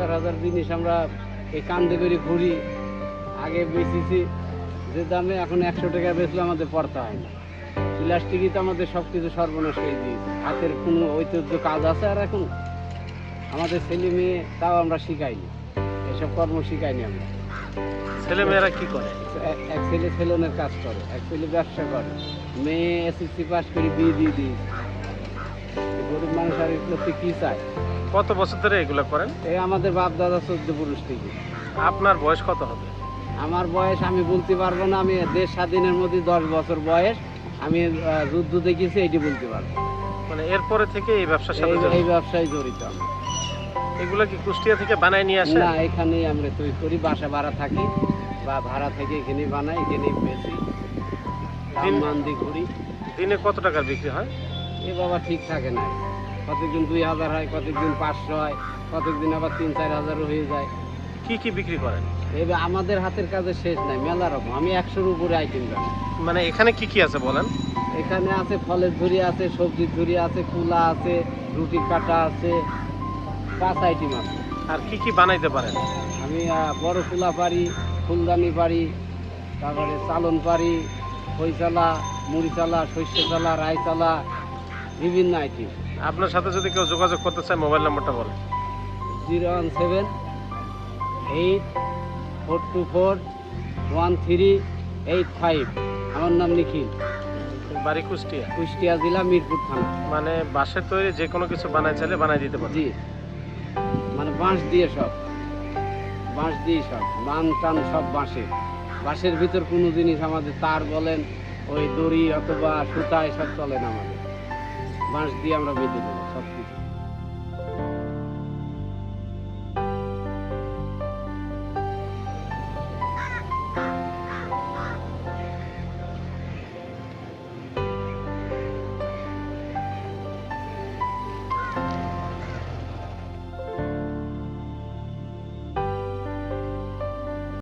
হাজার হাজার জিনিস আমরা এই কান্দে করে ঘুরি। আগে বেচেছি যে দামে, এখন 100 টাকা বেচলে আমাদের পড়তে হয় না। প্লাস্টিকই তো আমাদের সব কিছু সর্বনাশ করে দিয়েছে। হাতের কোনো ঐতিহ্য কাজ আছে আর এখন আমাদের ছেলে মেয়ে তাও আমরা শিখাইনি, এসব কর্ম শিখাইনি আমরা। ছেলেমেয়েরা কি করে? এক ছেলে সেলুনের কাজ করে, এক ছেলে ব্যবসা করে, মেয়ে এসএসসি পাস করে বিয়ে দিয়ে দিয়েছে। গরিব মানুষ আর এগুলো কি চায়? কত বছর ধরে এগুলো করেন? এই আমাদের বাপ দাদা 14 পুরুষ থেকে। আপনার বয়স কত হবে? আমার বয়স আমি বলতে পারবো না। আমি দেশ স্বাধীনের মধ্যে 10 বছর বয়স। আমি যুদ্ধ দেখেছি, এটি বলতে পারবো। মানে এরপরে থেকে এই ব্যবসার সাথে এই ব্যবসায় জড়িত আমি। এগুলো কি কুষ্টিয়া থেকে বানায় নিয়ে আসেন? না, এখানেই আমরা তৈরি করি, বাসা ভাড়া থাকি বা ভাড়া থেকে এখানেই বানাই, এখানেই বেশি মান দিয়ে করি। দিনে কত টাকার বিক্রি হয়? এ বাবা ঠিক থাকে না, কতদিন 2000 হয়, কতদিন 500 হয়, কতদিন আবার 3-4 হাজারও হয়ে যায়। কি কি বিক্রি করেন? এবার আমাদের হাতের কাজে শেষ নাই, মেলা রকম। আমি 100-র উপরে আইটেম জানি। মানে এখানে কি কি আছে বলেন? এখানে আছে ফলের ঝুড়ি আছে, সবজির ঝুড়ি আছে, কুলা আছে, রুটি কাটা আছে, 5 আইটেম আছে। আর কি কি বানাইতে পারেন? আমি বড় কুলা পারি, ফুলদানি পারি, তারপরে চালন পারি, খই চালা, মুড়ি চালা, শস্য চালা, রাই চালা, বিভিন্ন আইটেম। আপনার সাথে যদি কেউ যোগাযোগ করতে চায় মোবাইল নাম্বারটা বলেন। 017-844-1385। আমার নাম নিখিল, বাড়ি কুষ্টিয়া। কুষ্টিয়া জেলা, মিরপুর থানা। মানে বাঁশের তৈরি যে কোনো কিছু বানাই চাইলে বানাই দিতে পারেন? জি, মানে বাঁশ দিয়ে সব, বাঁশ দিয়ে সব, মান টান সব বাঁশের। বাঁশের ভিতর কোনো জিনিস আমাদের তার বলেন, ওই দড়ি অথবা সুতা এসব চলে না আমাদের। বাঁশ দিয়ে আমরা বেঁধে দেবো সব কিছু।